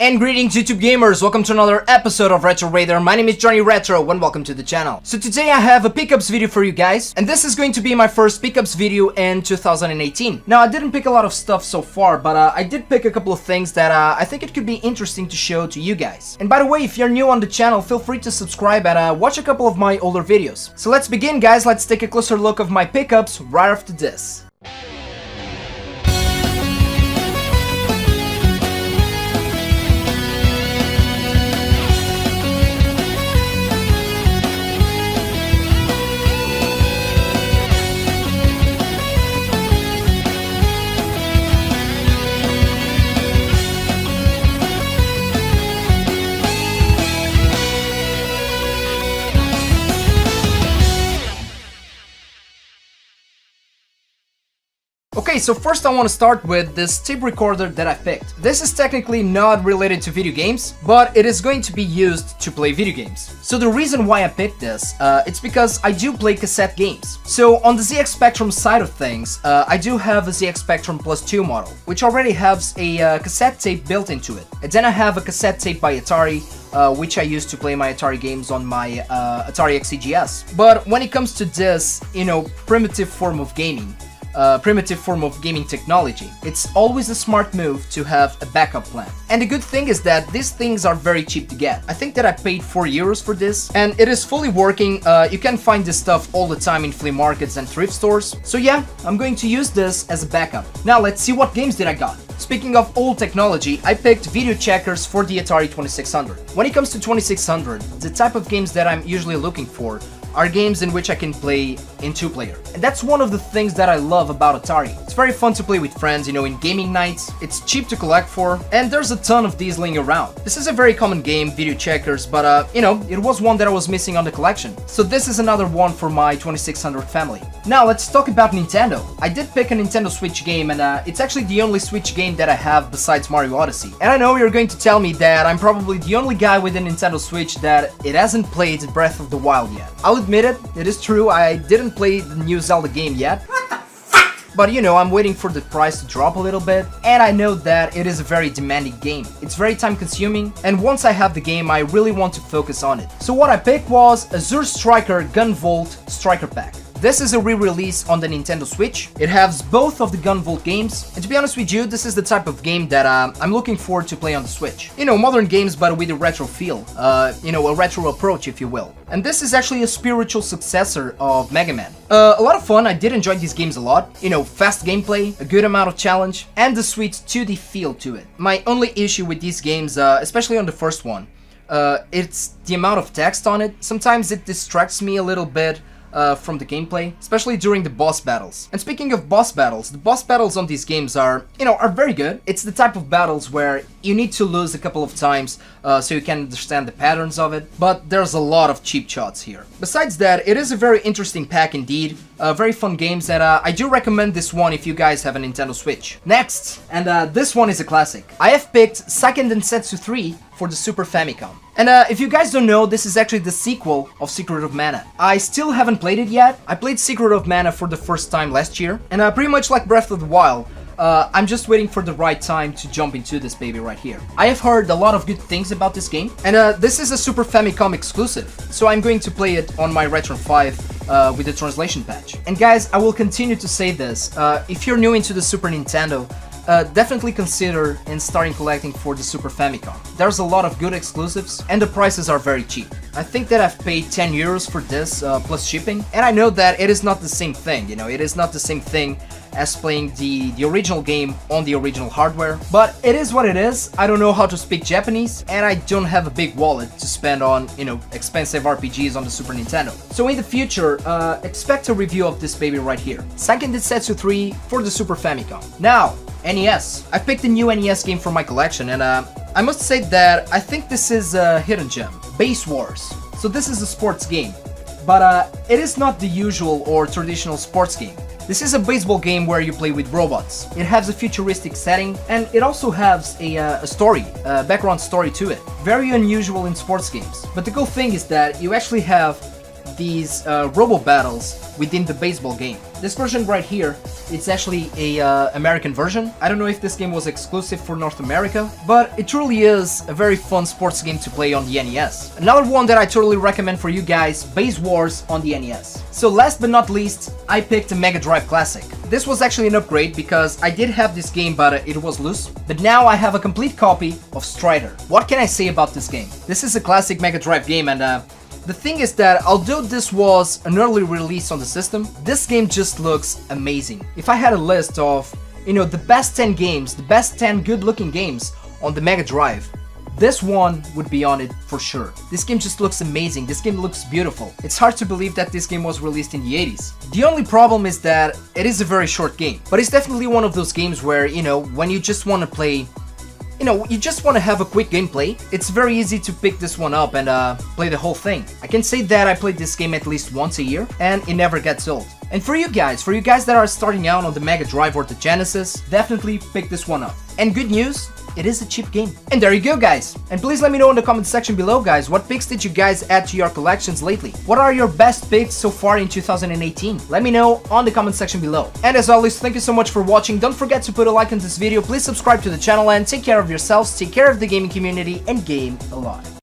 And greetings YouTube gamers, welcome to another episode of Retro Raider. My name is Johnny Retro and welcome to the channel. So today I have a pickups video for you guys, and this is going to be my first pickups video in 2018. Now I didn't pick a lot of stuff so far, but I did pick a couple of things that I think it could be interesting to show to you guys. And by the way, if you're new on the channel, feel free to subscribe and watch a couple of my older videos. So let's begin guys, let's take a closer look of my pickups right after this. Okay, so first I want to start with this tape recorder that I picked. This is technically not related to video games, but it is going to be used to play video games. So the reason why I picked this, it's because I do play cassette games. So on the ZX Spectrum side of things, I do have a ZX Spectrum Plus 2 model, which already has a cassette tape built into it. And then I have a cassette tape by Atari, which I used to play my Atari games on my Atari XEGS. But when it comes to this, primitive form of gaming, technology, it's always a smart move to have a backup plan. And the good thing is that these things are very cheap to get. I think that I paid €4 for this, and it is fully working. You can find this stuff all the time in flea markets and thrift stores. So yeah, I'm going to use this as a backup. Now let's see what games did I got. Speaking of old technology, I picked video checkers for the Atari 2600. When it comes to 2600, the type of games that I'm usually looking for are games in which I can play in two-player. And that's one of the things that I love about Atari. It's very fun to play with friends, in gaming nights, it's cheap to collect for, and there's a ton of these laying around. This is a very common game, video checkers, but it was one that I was missing on the collection. So this is another one for my 2600 family. Now let's talk about Nintendo. I did pick a Nintendo Switch game, and it's actually the only Switch game that I have besides Mario Odyssey. And I know you're going to tell me that I'm probably the only guy with a Nintendo Switch that it hasn't played Breath of the Wild yet. I'll admit it, it is true, I didn't play the new Zelda game yet. But I'm waiting for the price to drop a little bit, and I know that it is a very demanding game. It's very time consuming, and once I have the game, I really want to focus on it. So what I picked was Azure Striker Gunvolt Striker Pack. This is a re-release on the Nintendo Switch. It has both of the Gunvolt games, and to be honest with you, this is the type of game that I'm looking forward to play on the Switch. Modern games but with a retro feel, a retro approach if you will. And this is actually a spiritual successor of Mega Man. A lot of fun, I did enjoy these games a lot. Fast gameplay, a good amount of challenge, and the sweet 2D feel to it. My only issue with these games, especially on the first one, it's the amount of text on it. Sometimes it distracts me a little bit from the gameplay, especially during the boss battles. And speaking of boss battles, the boss battles on these games are very good. It's the type of battles where you need to lose a couple of times so you can understand the patterns of it, but there's a lot of cheap shots here. Besides that, it is a very interesting pack indeed, very fun games, and I do recommend this one if you guys have a Nintendo Switch. Next, and this one is a classic. I have picked Seiken Densetsu 3 for the Super Famicom. And if you guys don't know, this is actually the sequel of Secret of Mana. I still haven't played it yet. I played Secret of Mana for the first time last year, and pretty much like Breath of the Wild, I'm just waiting for the right time to jump into this baby right here. I have heard a lot of good things about this game, and this is a Super Famicom exclusive, so I'm going to play it on my Retron 5 with the translation patch. And guys, I will continue to say this, if you're new into the Super Nintendo, definitely consider starting collecting for the Super Famicom. There's a lot of good exclusives, and the prices are very cheap. I think that I've paid €10 for this, plus shipping, and I know that it is not the same thing, it is not the same thing as playing the original game on the original hardware, but it is what it is. I don't know how to speak Japanese, and I don't have a big wallet to spend on, expensive RPGs on the Super Nintendo. So in the future, expect a review of this baby right here. Seiken Densetsu 3 for the Super Famicom. Now, NES. I picked a new NES game for my collection, and I must say that I think this is a hidden gem. Base Wars. So this is a sports game, but it is not the usual or traditional sports game. This is a baseball game where you play with robots. It has a futuristic setting, and it also has a story, a background story to it. Very unusual in sports games. But the cool thing is that you actually have these robo battles within the baseball game. This version right here it's actually a American version. I don't know if this game was exclusive for North America, but it truly is a very fun sports game to play on the NES. Another one that I totally recommend for you guys, Base Wars on the NES. So last but not least, I picked a Mega Drive Classic. This was actually an upgrade because I did have this game, but it was loose. But now I have a complete copy of Strider. What can I say about this game? This is a classic Mega Drive game, and the thing is that although this was an early release on the system, this game just looks amazing. If I had a list of, the best 10 games, the best 10 good-looking games on the Mega Drive, this one would be on it for sure. This game just looks amazing. This game looks beautiful. It's hard to believe that this game was released in the 80s. The only problem is that it is a very short game, but it's definitely one of those games where, when you just want to play, you just want to have a quick gameplay, it's very easy to pick this one up and play the whole thing. I can say that I played this game at least once a year, and it never gets old. And for you guys that are starting out on the Mega Drive or the Genesis, definitely pick this one up. And good news, it is a cheap game. And there you go, guys. And please let me know in the comment section below, guys, what picks did you guys add to your collections lately? What are your best picks so far in 2018? Let me know on the comment section below. And as always, thank you so much for watching. Don't forget to put a like on this video. Please subscribe to the channel and take care of yourselves, take care of the gaming community, and game a lot.